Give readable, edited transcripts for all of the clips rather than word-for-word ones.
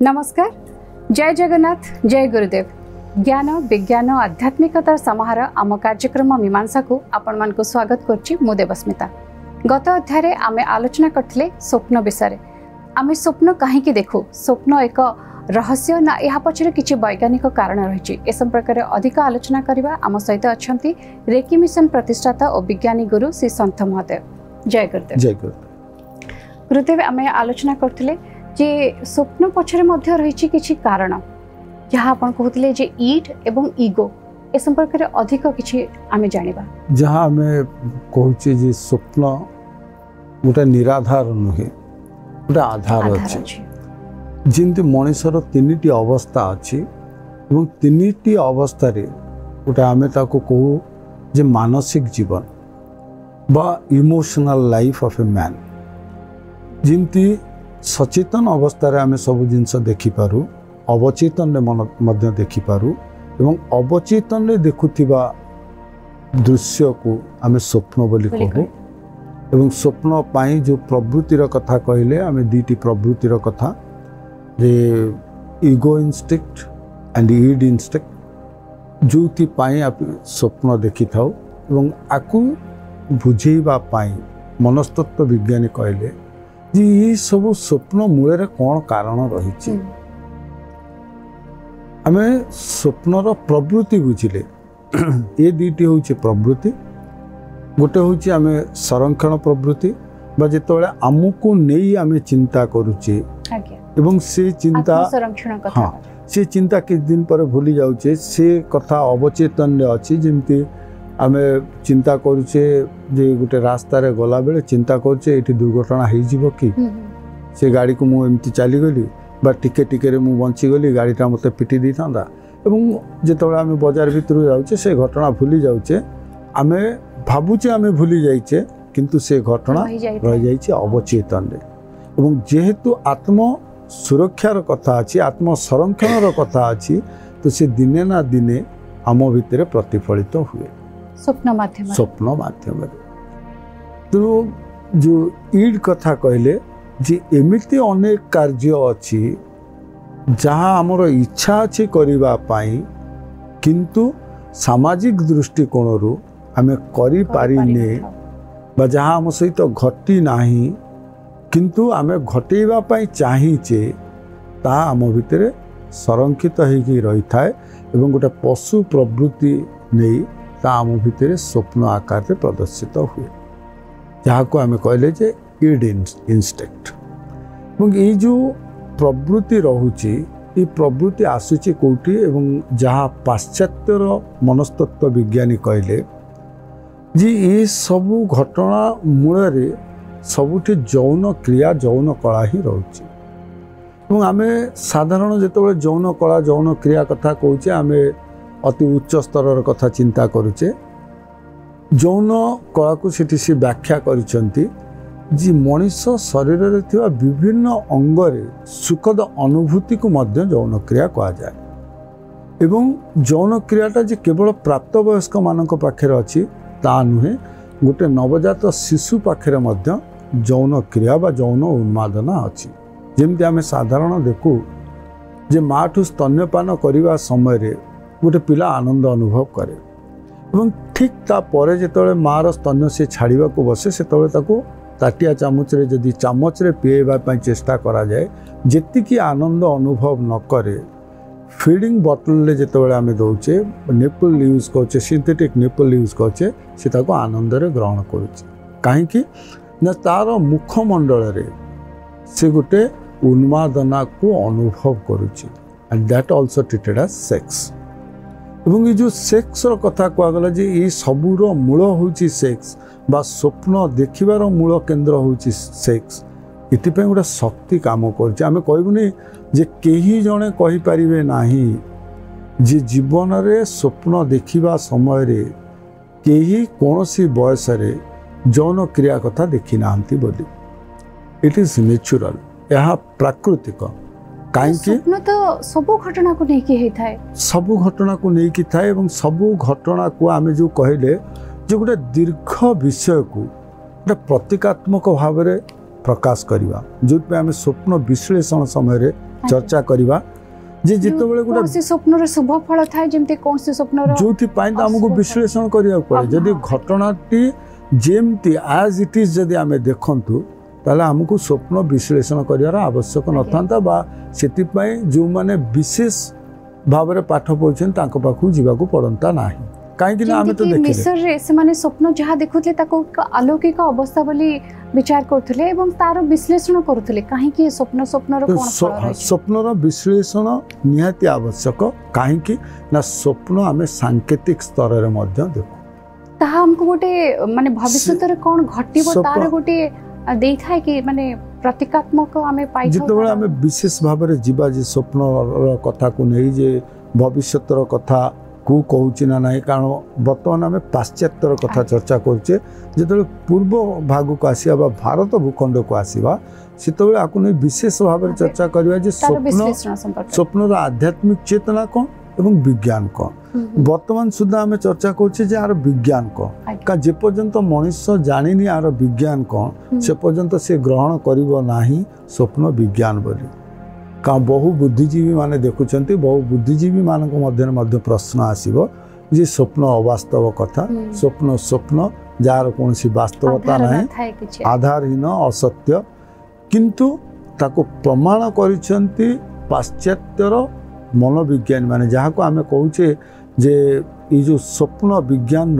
नमस्कार, जय जगन्नाथ, जय गुरुदेव। ज्ञान विज्ञान आध्यात्मिकतार समाहार आम कार्यक्रम मीमांसा को आपण मान को स्वागत करछि मु देवस्मिता। गत अध्याय आमे आलोचना करथिले स्वप्न विषय। आमे स्वप्न काहेकि देखु, स्वप्न एक रहस्य ना यह पछरे किछि वैज्ञानिक कारण रहिछि, ए संपर्क अधिक आलोचना करबा आम सहित अछंती रेकी मिशन प्रतिष्ठाता और विज्ञानी गुरु श्री संत महोदय। जय गुरुदेव। जय गुरुदेव। गुरुदेव, आमे आलोचना करथिले जे स्वप्न पछरे मध्य रहिछि किछि कारण, जहाँ आपण कहथिले जे ईड एवं ईगो, ए संपर्क अधिक किछि आमे जानिबा। जहाँ आमे कहूछि जे स्वप्न गोटे निराधार नुहे, गोटे आधार अछि। जिंति मनुष्यर तीनिटी अवस्था अछि एवं तीनिटी अवस्था रे गोटे आमे ताको कहू जे मानसिक जीवन बा emotional life of a man. जिंति सचेतन अवस्था रे आमे सब जिनस देखि पारू, अवचेतन रे मध्य देखि पारू एवं अवचेतन रे देखुथिबा दृश्य को आमे स्वप्न बोली कहू। एवं स्वप्न पाई जो प्रवृत्तिर कथा कहले आमे दीटी प्रवृत्तिर कथा जे ईगो इंस्टिक्ट एंड ईड इंस्टिक्ट जोथि पाई आप स्वप्न देखि थाउ एवं आकु बुझेबा पाई मनस्तत्व विज्ञानी कहले जे ये सब स्वप्न मूल रे कोन कारण रहिछि। आमे स्वप्नर प्रवृत्ति बुझिले ए दीटी होछि प्रवृत्ति। गोटे होछि आमे संरक्षण प्रवृत्ति बा जेतबेले आमुको नेई आमे चिंता करूछि एवं से चिंता संरक्षण कथा से चिंता किछ दिन पर भूली जाउछे, से कथा अवचेतन रे अछि। जेमति आमे चिंता करूछे जे गोटे रास्ता रे गला बेले चिंता करूछे एठी दुर्घटना हेइ जिवो कि, से गाड़ी को मु एमति चली गली बा टिके टिके रे मु बंची गली, गाड़ीटा मते पिटी दी थांदा। एवं जेतबेले आमे बाजार भितर जाउछे से घटना भूली जाउछे, आमे भाबुछे आमे भूली जाइछे किंतु से घटना रह जाइछे अवचेतन रे। एवं जेहेतु आत्म सुरक्षार कथा अछि, आत्म संरक्षणर कथा अछि, तो से दिने ना दिने आम भितर प्रतिफलित हुए स्वप्न माध्यम। तो जो ईड कथा कहले जे एमिति अनेक कार्य अछि जहाँ आमर इच्छा अछि करिबा पाई किंतु सामाजिक दृष्टिकोणरू आमे करि पारिने बा जहाँ आम सहित घटी नाही किंतु आमे घटेबा पाई चाहिचे ता आम भितर संरक्षित होइकी रही थाए एवं गोटे पशु प्रवृत्ति नहीं ता आम भितर स्वप्न आकार रे प्रदर्शित हुए, जहाँ को आमे कहले जे ईड इंस्टिक्ट। एवं ये जो प्रवृत्ति रहुची ये प्रवृत्ति आसुची कोठी एवं जहाँ पाश्चात्यर मनस्तत्व विज्ञानी कहले जी ये सबु घटना मूल रे सबुठी यौन क्रिया यौन कला ही रहुची। एवं आमे साधारण जेतबेले यौन कला यौन क्रिया कथा कहूचे आमे अति उच्च स्तर कथा चिंता करूचे। यौन कला को सेठी से व्याख्या करिसंती जी मनुष्य शरीर रे थिबा विभिन्न अंग रे सुखद अनुभूति को मध्य यौन क्रिया कहा जाए। एवं यौन क्रियाटा जे केवल प्राप्त वयस्क मानक पाखरे अछि ता नुहे, गोटे नवजात शिशु पाखरे मध्य यौन क्रिया बा यौन उन्मादना अछि। जेमति आमे साधारण देखू जे माठू स्तन्यपान करिबा समय रे गोटे पिला आनंद अनुभव करे एवं ठीक ता परे जेतबेले मार स्तन्य से छाड़िबा को बसे सेतबेले ताको ताटिया चामच रे जदि चामच रे पिएबा पई चेष्टा करा जाए जेतिकी आनंद अनुभव न करे फीडिंग बॉटल रे जेतबेले आमे दउचे निपल यूज करछे, सिंथेटिक निपल यूज करछे, से ताको आनंद रे ग्रहण करूचे। काहे कि ना तार मुखमंडल रे से गोटे उन्मादना को अनुभव करूची and that also treated as sex. एवं ये जो सेक्स रो कथा कहगला जे ये सबुर मूल होची सेक्स बा स्वप्न देखिबार मूल केंद्र होची सेक्स। इतिपे गोटे शक्ति काम करछे। आमे कहबुनी जे केही जणे कहि परिबे नाही जे जीवन रे स्वप्न देखिबा समय रे केही कोनोसी बयस रे यौन क्रिया कथा देखि नांती बोली। इट इज नेचुरल, यह प्राकृतिक। काहे स्वप्न तो सबु घटना को नेकी हे थाए, सबु घटना को नेकी थाए एवं सबु घटना को आमे जो कहले जे गोटे दीर्घ विषय को गोटे प्रतीकात्मक भाव रे प्रकाश करवा जो आम स्वप्न विश्लेषण समय चर्चा करवा जे जितेबाला गोटे स्वप्न शुभ फल थाए जेमती कौन से स्वप्न जो आमको विश्लेषण करिया पड़े जदि घटनाटी जेमती एज इट इज जदि आम देखु ताले हमको स्वप्न विश्लेषण करार आवश्यक नथा बा सेतिपई जो माने विशेष भाव में पाठ पढ़ुछन तांको पाखु जीवाकू पड़ंता नाही काहेकि ना आमे तो देखिले मिसर रे से माने स्वप्न जहा देखुतले ताको अलौकिक अवस्था बोली विचार करथले एवं तार विश्लेषण करथले काहेकि स्वप्न स्वप्नर कोन फल रही स्वप्नर विश्लेषण निहाती आवश्यक काहेकि ना स्वप्न आमे सांकेतिक स्तर रे मध्य देखु ताहा हमको गोटे माने भविष्यत रे कोन घटिबो तार गोटे देई थाए कि माने प्रतीकात्मक आमे पाइ जितेबाला आमे विशेष भाव में जीवा जे स्वप्न कथा को नहीं जे भविष्यतर कथा को कहूँ ना ना कारण बर्तमान आम पाश्चात्यर कथा चर्चा करुचे जो पूर्व भाग को आसवा भारत भूखंड को आसवा से आपको नहीं विशेष भाव में चर्चा करवा स्वप्नर आध्यात्मिक चेतना कौन एवं विज्ञान कौन बर्तमान सुधा आम चर्चा करुचे यार विज्ञान कौन का जे पर्यंत मनुष्य जानी यार विज्ञान कौन से पर्यंत से ग्रहण कर स्वप्न विज्ञान बोली का बहु बुद्धिजीवी माने देखुंत बहु बुद्धिजीवी मान प्रश्न आसव जे स्वप्न अवास्तव कथा स्वप्न स्वप्न जार कौन वास्तवता ना आधारहीन असत्य किंतु ताको प्रमाण करिसेंती पाश्चात्यर मनोविज्ञानी माने जहाँ को आम कहूचे जे ये जो स्वप्न विज्ञान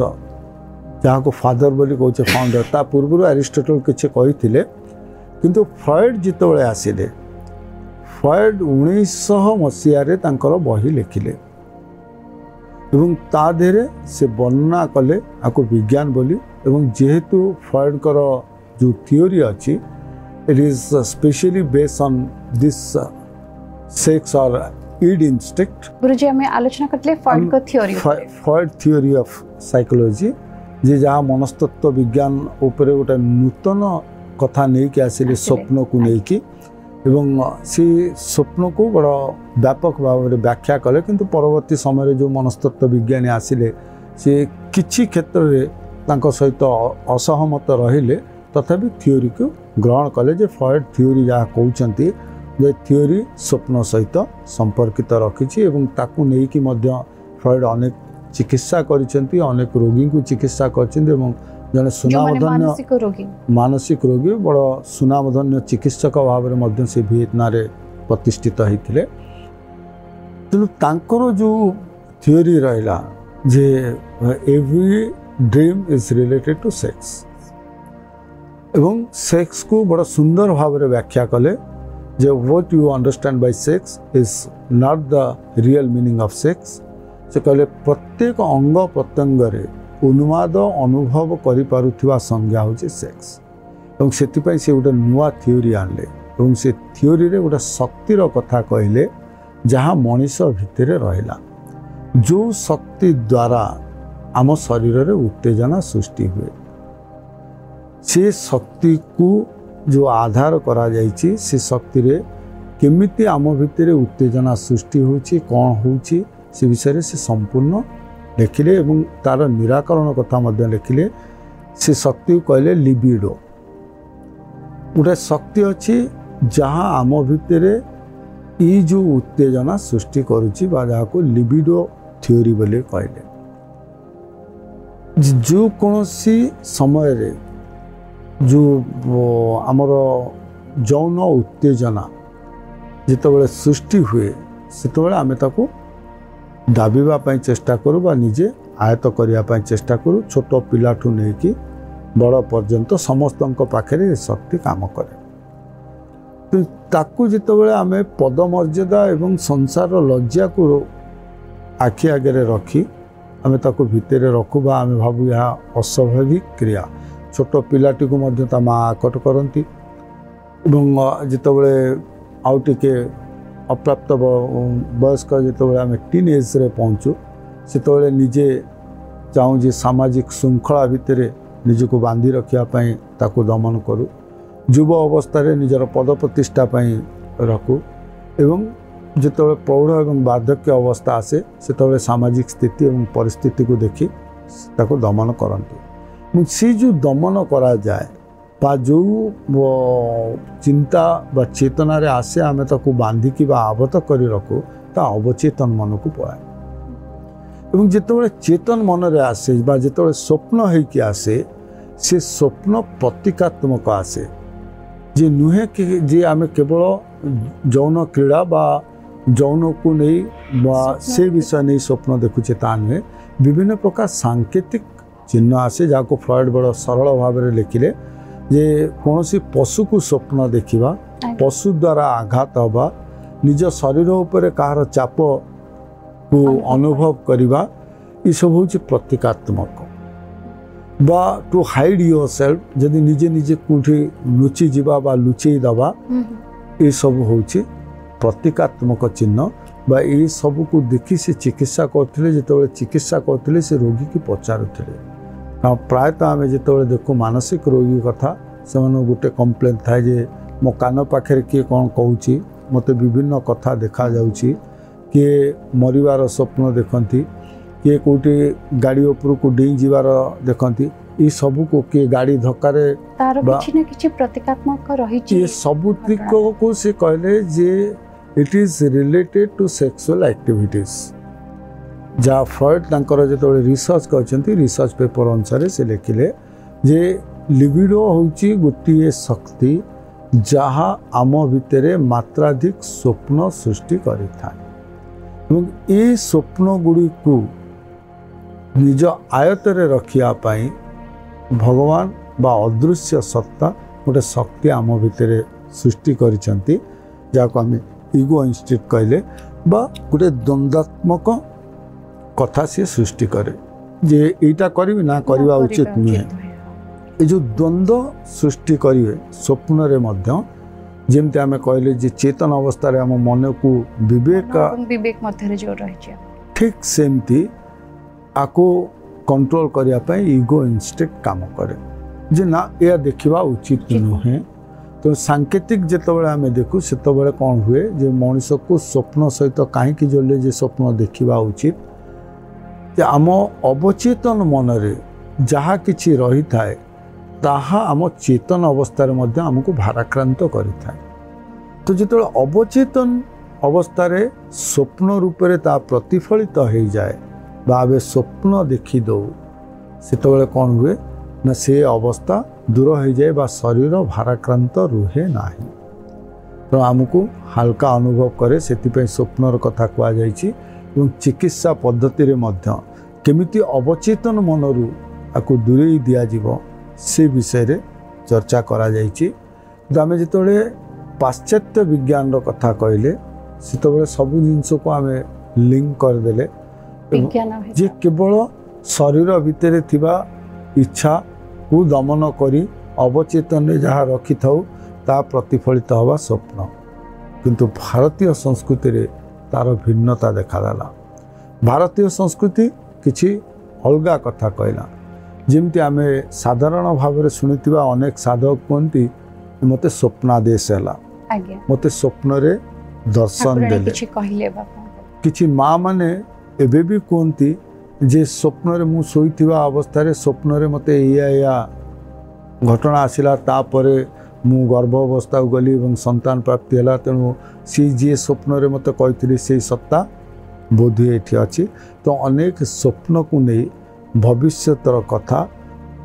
जहाँ को फादर बोली कहूचे फाउंडर ता पूर्व एरिस्टोटल किसी कही किंतु फ्रॉयड जितेबाला आसिले फ्रॉयड 1900 मसीह तांकर बही लिखिले एवं ता देहरे से वर्णना कले आपको विज्ञान बोली एवं जेहेतु फ्रॉयड कर जो थियोरी अच्छी it is specially based on this sex और ईड इंस्टिंक्ट गुरुजी हमें आलोचना करले फ्रॉयड को theory Freud theory of psychology जे जहाँ मनस्तत्व विज्ञान ऊपर गोटे नूतन कथा नहीं कि आसिले स्वप्न को लेकिन एवं सी स्वप्न को बड़ा व्यापक भाव में व्याख्या कले किंतु परवर्ती समय जो मनस्तत्व विज्ञानी आसिले सी किछि क्षेत्र रे तांको सहित असहमत रहिले तथापि थियोरी को ग्रहण कले जे फ्रॉयड थियोरी जहाँ कहउचंती जे थियोरी स्वप्न सहित संपर्कित रखिछि एवं ताकू नै कि मध्य फ्रॉयड अनेक चिकित्सा करिसेंती अनेक रोगी को चिकित्सा करछिंती एवं जने सुनामधन्य मानसिक रोगी बड़ सुनामधन्य चिकित्सक भाव में से वियतनाम रे प्रतिष्ठित होते तेणु तांकर जो थियोरी रहा जे every dream is related to sex एवं सेक्स को बड़ सुंदर भाव में व्याख्या कले जे what you understand by sex is not the real meaning of sex से कहले प्रत्येक अंग प्रत्यंग रे उन्माद अनुभव करिपारुथिबा संज्ञा होची सेक्स एवं सेतिपई से गोटे नुआ थियोरी आनले एवं से थियोरी रे गोटे शक्तिर कथा कहले जहाँ मनीष भितर रहिला जो शक्ति द्वारा आम शरीर रे उत्तेजना सृष्टि हुए से शक्ति को जो आधार करा जाइछि से शक्ति रे केमिति आम भितर उत्तेजना सृष्टि होची कौन होची से विषय से संपूर्ण लिखिले एवं तार निराकरण कथा मध्य लिखिले से शक्ति कहले लिबिडो गोटे शक्ति अच्छी जहाँ आम भितर ये जो उत्तेजना सृष्टि करुच्ची जहाँ को लिबिडो थियोरी बोले कहले जो कौन समय रे जो आमर जौन उत्तेजना जितेबाला सृष्टि हुए से आम ताको दाबिबा पाई चेष्टा करू बा निजे आयत करिया पाई चेष्टा करू छोट पिलाठू नहीं कि बड़ पर्यंत समस्त पाखे शक्ति काम करे तो ताकू जितेबाला आम पदमर्यादा एवं संसार लज्जा को आखि आगे रखी आम ताकू भितर रखू बा आम भावु यह अस्वाभाविक क्रिया छोट पिलाटी को मध्य ता माँ आकट करती जितेबाला आउ टिके अप्राप्त वयस्क जितेबाला आम टीन एज रे पहुँचू से निजे चाहूँ जे सामाजिक श्रृंखला भितर निजको बांधि रखापी ताकू दमन करूँ युव अवस्था निजर पद प्रतिष्ठा रखू एवं जितेबाला प्रौढ़ एवं वार्धक्य अवस्था आसे से सामाजिक स्थिति एवं परिस्थिति को देखी ताकू दमन करती सी जो दमन करा जाए बा जो चिंता बा चेतना रे आसे आमे ताको बांधिकी बा आवत करी रखू ता अवचेतन मन को पलाए एवं जितेबाला चेतन मन रे आसे बा जितेबाला स्वप्न होइकी आसे से स्वप्न प्रतीकात्मक आसे जे नुहे कि जे आमे केवल जौन क्रीड़ा बा जौन को नहीं बा से विषय नहीं स्वप्न देखुचे ता नुहे विभिन्न प्रकार सांकेतिक चिन्ह आसे जाको फ्रॉइड बड़ सरल भाव में लिखिले जे कौन सी पशु को स्वप्न देखा पशु द्वारा आघात हवा निज शरीर उपर कहार चाप को अनुभव करवा ये सब हूँ प्रतीकात्मक बा टू हाइड योर सेल्फ जदि निजे निजे कौटी लुचि जावा बा लुचई दवा ये सब हूँ प्रतीकात्मक चिन्ह बा ये सब को देखी से चिकित्सा करते जिते चिकित्सा करते से रोगी की पचारुले प्रायतः आम जो देखू मानसिक रोगी कथा से गोटे कम्प्लेन थाए जे मो कान पाखे किए कौन कहूँ मत विभिन्न कथा देखा जाउची किए मरिवार स्वप्न देखती किए कौटी गाड़ी उपर को डेई जीवार देखती ये सब को किए गाड़ी धक्कार प्रतीकात्मक ये सब को से कहले जे it is related to sexual activities जहाँ फ्रॉइड तांकर जो रिसर्च करछंती रिसर्च पेपर अनुसार से लिखिले जे लिबिडो होची गोटे शक्ति जहाँ आम भितर मात्राधिक स्वप्न सृष्टि करिथाय ये स्वप्न गुड़ी को निज आयतरे रखियापाई भगवान बा अदृश्य सत्ता गोटे शक्ति आम भितर सृष्टि करिछंती जाको आम इगो इंस्टिंक्ट कहले बा गोटे द्वंद्वात्मक कथा सी सृष्टि करे जे एटा करी ना करवा उचित नुहे ये जो द्वंद्व सृष्टि करिवे स्वप्न रे मध्य जेमते आमे कहले जे चेतन अवस्था रे हम मन को विवेक मध्य रे जो रही छै ठीक सेमती आको कंट्रोल करिया पई ईगो इंस्टिंक्ट काम करे जे ना या देखिबा उचित नुहे तो सांकेतिक जितेबाला आम देखू से कौन हुए जे मनीष को स्वप्न सहित कहीं जोड़े जे स्वप्न देखा उचित जे आम अवचेतन मन रे जहाँ किछि रही थाए ताहा आम चेतन अवस्था आमको भाराक्रांत करिथाए तो जिते अवचेतन अवस्था स्वप्न रूप से ता प्रतिफलित हो जाए बा स्वप्न देखी दो से कौन हुए ना से अवस्था दूर हो जाए बा शरीर भाराक्रांत रुहे नाही तो आमको हल्का अनुभव करे से स्वप्नर कथा कहुई चिकित्सा पद्धति रे मध्य केमिति अवचेतन मनरू आको दूरे दिया से विषय रे चर्चा करा जाइछि तो आम जो पाश्चात्य विज्ञान रो कथा कहले से सब जिनस को आम लिंक करदेले जे केवल शरीर भितर थिबा इच्छा को दमन करी अवचेतन रे जहाँ रखि थाउ ता प्रतिफलित हवा स्वप्न किंतु भारतीय संस्कृति रे तार भिन्नता देखादेला भारतीय संस्कृति किछि अलगा कथा कहला जेमती आमे साधारण भाव में शुणिथिबा अनेक साधक कहती मते स्वप्नादेश है मते स्वप्न रे दर्शन देले किछि माँ माने एबे भी कहती जे स्वप्न रे मु सोईथिबा अवस्था रे स्वप्न रे मते या घटना आसिला तापरे मु गर्भ अवस्था गली और संतान प्राप्ति है तेणु सी जी स्वप्न रे मते कहती से सत्ता बोधी एठी अछि तो अनेक स्वप्न को नहीं भविष्यतर कथा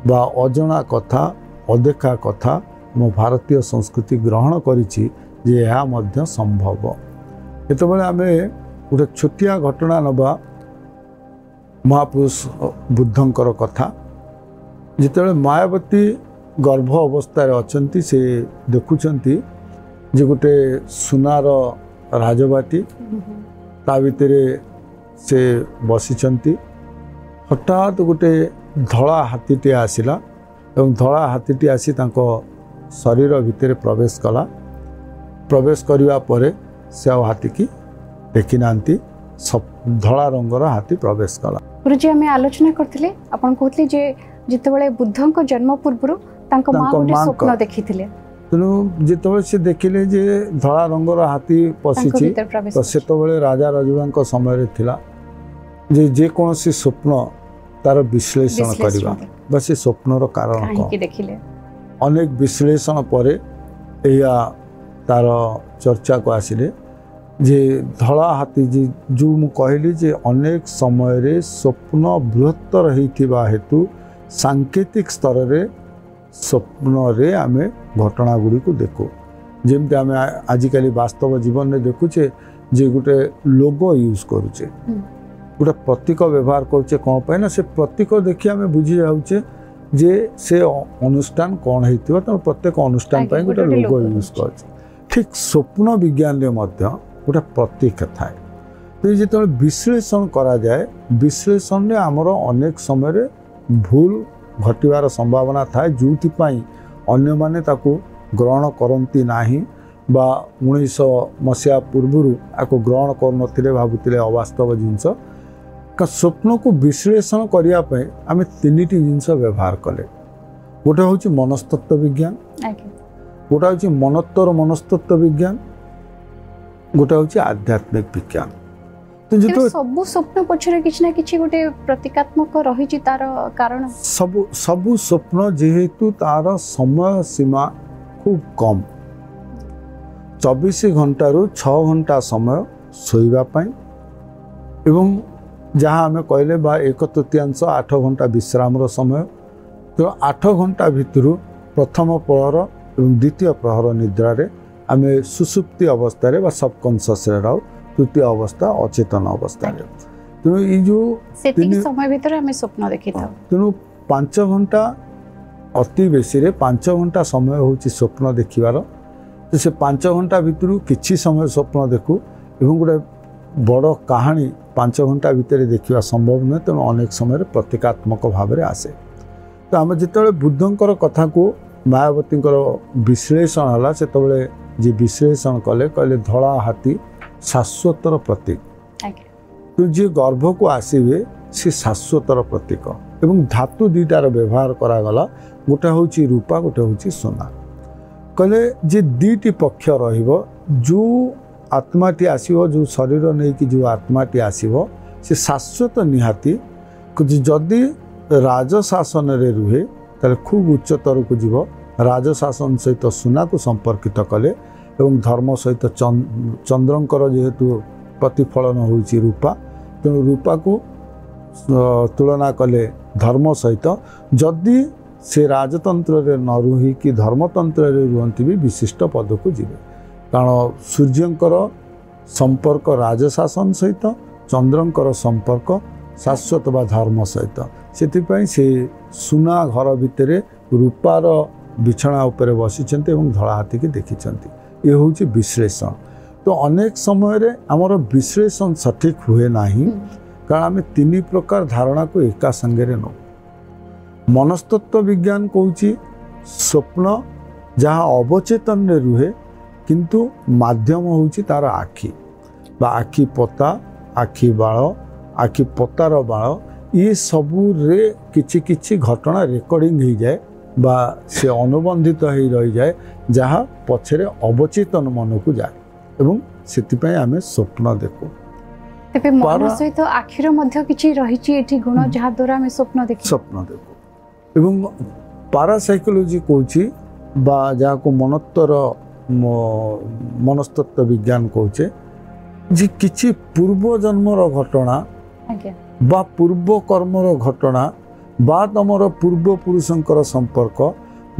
बा अजना कथा अदेखा कथा मो भारतीय संस्कृति ग्रहण करिछि जे यह मध्य संभव एतबेले आमे गोटे छोटिया घटना नबा महापुरुष बुद्धंकर कथा जिते मायावती गर्भ अवस्था अछंती से देखुंती जे गोटे सुनार राजबाटी ता भितर से बसिचंती हठात गोटे धला हाथीटे आसिला एवं धला हाथीटी आसी तांको शरीर भितर प्रवेश कला प्रवेश करने पर से हाथी की देखी नांती धला रंगर हाथी प्रवेश कला गुरुजी आम आलोचना करथिले आपण कहथले जे जितेबाला बुद्धंक जन्म पूर्व तांको मां गोटे स्वप्न देखिथिले तेणु जितेबाला से देखिले जे धला रंगर हाथी पशिछि तो सेतबेले राजा रजुरांक समय थिला जे कोनोसी स्वप्न तार विश्लेषण करबा बस स्वप्नर कारण कहीं देखिले अनेक विश्लेषण पर या तार चर्चा को आसिले जे धला हाथी जी जो मु कहली जे अनेक समय रे स्वप्न बृहत्तर होइथिबा हेतु सांकेतिक स्तर रे स्वप्न रे आमे घटना गुडी को देखो जेमते आमे आजिकली वास्तव जीवन में देखुचे जे गोटे लोगो यूज करूचे गोटे प्रतीक व्यवहार करुचे कौन पाए ना से प्रतीक देखि आमे बुझी जाउचे जे से अनुष्ठान कौन हेतिबा त प्रत्येक अनुष्ठान पाए गोटे लोगो यूज करूचे ठीक स्वप्न विज्ञान रे मध्य गोटे प्रतीक थाए तो जो विश्लेषण करा जाए विश्लेषण में आमर अनेक समय भूल घटवार संभावना थाए जो अन्य माने ताको ग्रहण करती नाही बा 1900 मसीहा पूर्व आपको ग्रहण कर भावुले अवास्तव जिनस स्वप्न को विश्लेषण करने आम तीन जिनस व्यवहार कले गोटे हूँ मनस्तत्व विज्ञान गोटे हूँ मनोत्तर मनस्तत्व विज्ञान गोटे हूँ आध्यात्मिक विज्ञान तो जो सब स्वप्न पछरे किछ ना किछ गोटे प्रतीकात्मक रही तार कारण सब स्वप्न जेहेतु तार समय सीमा खूब कम 24 घंटा रु 6 घंटा समय सोइबा पाई एवं जहाँ आम कहले बा 1/3 8 घंटा विश्राम रो समय तो 8 घंटा भितर प्रथम प्रहर एवं द्वितीय प्रहर निद्रा रे आम सुसुप्ति अवस्था रे बा सबकॉन्शियस रे रहू तृतीय अवस्था अचेतन अवस्था रे तेणु ये जो समय भितर आम स्वप्न देखि था तेणु 5 घंटा अति बेसी रे 5 घंटा समय होची स्वप्न देखिबार तो से 5 घंटा भितर किछि समय स्वप्न देखू एवं गोटे बड़ कहानी 5 घंटा भितर देखा संभव नुहे तेणु अनेक समय प्रतीकात्मक भाव में आसे तो आम जिते बुद्धंकर कथा को मायावती विश्लेषण है से जी विश्लेषण कले कहले धला हाथी शाश्वतर प्रतीक तो जी गर्भ को आसवे सी शाश्वतर प्रतीक एवं धातु दुईटार व्यवहार करागला गोटे हूँ रूपा गोटे हूँ सोना कहले जे दुईटी पक्ष रहिबो जो आत्माटी आसीबो जो शरीर नहीं कि जो आत्माटी आसीबो से शाश्वत निहाती जदि राजशासन रे रुहे ताले खूब उच्चतर को जीव राजशासन सहित सुना को संपर्कित कले एवं धर्म सहित चंद्रंकर जेहेतु प्रतिफलन होइछि रूपा तेणु रूपा को तुलना कले धर्म सहित जदि से राजतंत्र रे न रुही कि धर्मतंत्र रे रुहंती भी विशिष्ट पद को जीवे कारण सूर्यंकर संपर्क राजशासन सहित चंद्रंकर संपर्क शाश्वत बा धर्म सहित से सुना घर भितर रूपार बिछना उपर बसिचंते एवं धला हाथी की देखिचंती ये हूँ विश्लेषण तो अनेक समय आमर विश्लेषण सठिक हुए नाही कारण आम 3 प्रकार धारणा को एका संगे नौ मनस्तत्व विज्ञान कहूँ स्वप्न जहाँ अवचेतन रुहे किंतु माध्यम हूँ तार आखि बा आखि पता आखि बाल आखि पतार बाल ये सबू रे किछि किछि घटना रेकर्डिंग हो जाए बा से अनुबंधित हो रही जाए जहाँ पछरे अवचेतन मन को जाए एवं से आम स्वप्न देखू तेबे मन सहित आखिर मध्य किछि रहिछि एठी गुण जहाँ द्वारा आम स्वप्न देखू एवं पारासाइकोलॉजी कहूँ बा जहाँ को मनोत्तर मनस्तत्व विज्ञान कहूचे जे किछि पूर्व जन्मर घटना बा पूर्व कर्मर घटना बा तमर पूर्व पुरुषंकर संपर्क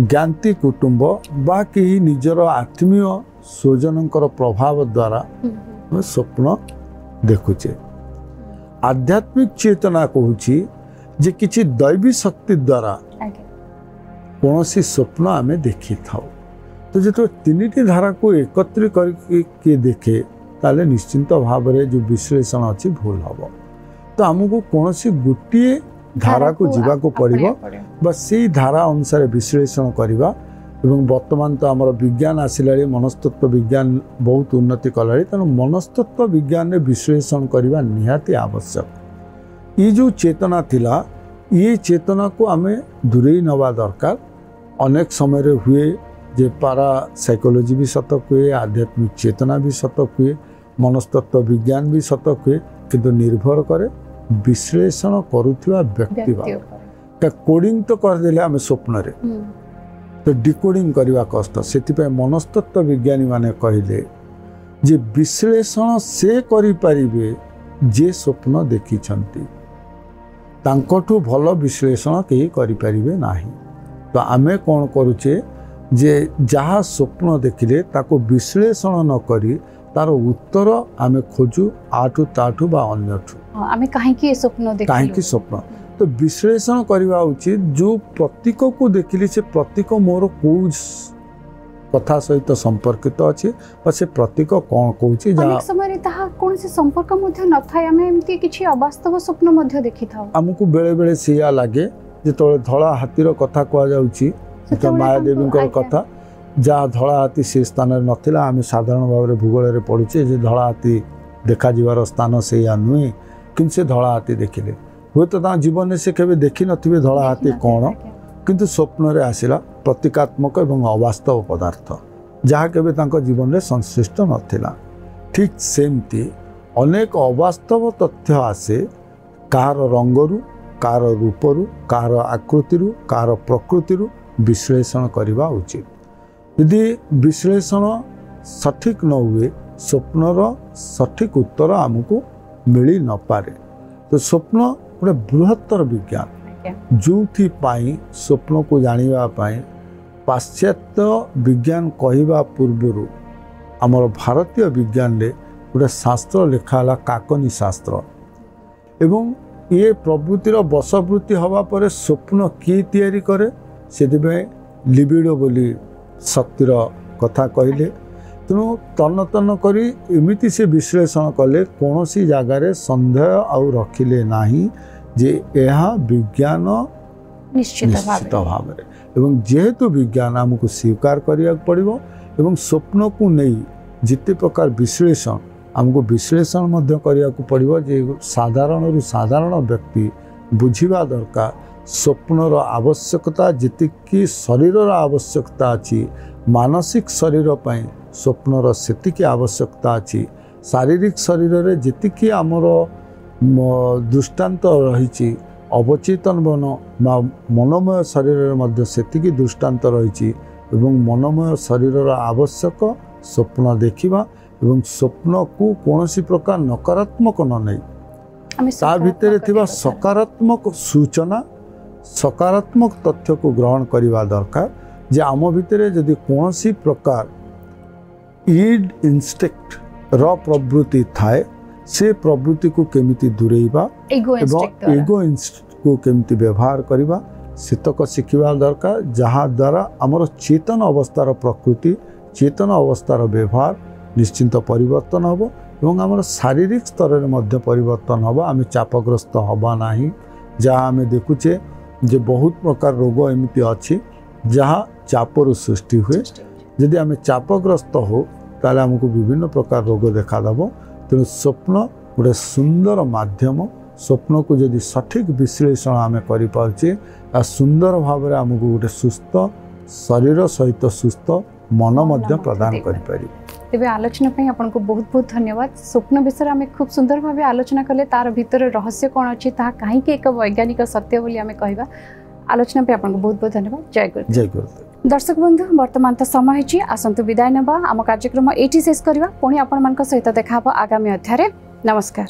ज्ञाति कुटुंब बा कहीं निजर आत्मीय स्वजनंकर प्रभाव द्वारा स्वप्न देखुचे आध्यात्मिक चेतना कहूँ जे किछि दैवी शक्ति द्वारा कौन स्वप्न आम देखी था तो जो 3टी धारा को एकत्रित करके देखे ताले निश्चिंत भाव में जो विश्लेषण अच्छी भूल हम तो आमको कौन गोटे धारा को जीवा को पड़ो बस से धारा अनुसार विश्लेषण करवा एवं वर्तमान तो आमर विज्ञान आसला मनस्तत्व विज्ञान बहुत उन्नति कला तेणु मनस्तत्व विज्ञान विश्लेषण करवा निहाती आवश्यक ये जो चेतना थिला ये चेतना को आम दूरे नवा दरकार अनेक समय रे हुए जे पारा साइकोलॉजी भी सतक हुए आध्यात्मिक चेतना भी सतक हुए मनस्तत्व विज्ञान भी सतक हुए किंतु निर्भर करे विश्लेषण करुवा व्यक्ति कोडिंग तो करदेले आम स्वप्न रे तो डिकोडिंग करवा कष्ट से मनस्तत्व विज्ञानी माने कहले जे विश्लेषण से करि परिबे जे स्वप्न देखिछंती तांकठू भल विश्लेषण केही करि परिबे नाही। तो आमे कौन करुचे जे जहाँ स्वप्न देखिले ताको विश्लेषण न करी तार उत्तर आमे खोजू आठू ताठू बा अन्यठू आमे काहेकि स्वप्न देखिलु काहेकि स्वप्न तो विश्लेषण करवा उचित जो प्रतीक को देखिली से प्रतीक मोर को कथा सहित संपर्कित अच्छे और से प्रतीक कौन कहूची अनेक समय ताहा कोन से संपर्क मध्ये न थाय आमे एमती किछि अवास्तव स्वप्न मध्ये देखि थाउ हमकु बेले बेले सिया लागे जेतोले धला हातीर कथा कह जाउची तो मायादेवी कथा जहाँ धला हाथी से स्थान नथिला आम साधारण भाव में भूगोल में पढ़ुचे जे धला हाथी देखा जीवार स्थान से नुहे कि से धला हाथी देखिले हुए तो जीवन में से केवे देखी नथिबे धला हाथी कौन किंतु स्वप्न रे आसिला प्रतीकात्मक एवं अवास्तव पदार्थ जहाँ केवे तांको जीवन में संश्लिष्ट नथिला। ठीक सेमती अनेक अवास्तव तथ्य आसे कार रंगरु कार रूपरु कार आकृतिरु कार प्रकृतिरु विश्लेषण करवा उचित। यदि विश्लेषण सठिक न हुए स्वप्नर सठिक उत्तर आमको मिली न पारे। तो स्वप्न गोटे बृहत्तर विज्ञान जो स्वप्न को जानिबा पाई पाश्चात्य विज्ञान कहवा पूर्व आमर भारतीय विज्ञान रे गोटे शास्त्र लिखाला काकनी शास्त्र एवं ये प्रवृत्तिर वशवृत्ति हवा पर स्वप्न किए तैयारी करे से लिबिडो बोली शक्तिर कथा कहले तेणु तन तन करी एमिति से विश्लेषण कले कौन सी जगार संदेह आउ रखिले नाही जे यह विज्ञान निश्चित भाव में एवं जेहेतु विज्ञान आमको स्वीकार करिया पड़िबो एवं स्वप्न को नहीं जिते प्रकार विश्लेषण आमको विश्लेषण मध्य करिया पड़िबो जे साधारण रु साधारण व्यक्ति बुझिबा दरकार स्वप्नर आवश्यकता जितिकी शरीरर आवश्यकता अच्छी मानसिक शरीर पर स्वप्नर सेतिकी आवश्यकता अच्छी शारीरिक शरीर रे जितिकी आमर दृष्टांत रही अवचेतन मनोमय शरीर मध्य सेतिकी दृष्टांत रही मनोमय शरीरर आवश्यक स्वप्न देखिबा एवं स्वप्न को कौनसी प्रकार नकारात्मक न नहीं ता भितर थिबा सकारात्मक सूचना सकारात्मक तथ्य को ग्रहण करवा दरकार जे आम भितर जदि कौन सी प्रकार ईड इंस्टिक्ट र प्रवृत्ति थाए से प्रवृत्ति को केमिति दूरेइबा एवं ईगो इंस्टिक्ट को केमिति व्यवहार करवा सेतक शिखिबा दरकार जहाँ द्वारा आमर चेतन अवस्थार प्रकृति चेतन अवस्थार व्यवहार निश्चिंत परिवर्तन हम एवं आमर शारीरिक स्तर में परिवर्तन हम आम चापग्रस्त हवा नहीं जहाँ आम देखुचे जे बहुत प्रकार रोग एमती अच्छी जहाँ चापर सृष्टि हुए यदि आम चापग्रस्त हो ताले हमको विभिन्न प्रकार रोग देखादेव तेणु स्वप्न गोटे सुंदर माध्यम स्वप्न को यदि सठिक विश्लेषण आम कर सुंदर भाव में आमको गोटे सुस्थ शरीर सहित सुस्थ मन मध्य प्रदान करें। तेबे आलोचना पे आपन को बहुत बहुत धन्यवाद। स्वप्न विषय आम खूब सुंदर भाव आलोचना कले तार भीतर रहस्य कौन अच्छी ता कहीं एक वैज्ञानिक सत्य बोली आम कहवा। आलोचना पे आपन को बहुत बहुत धन्यवाद। जय गुरु। जय गुरु। दर्शक बंधु वर्तमान तो समय है आसंतु विदाय नबा आम कार्यक्रम एटी शेष करवा पुणी आपण मान सहित देखा आगामी अध्याय। नमस्कार।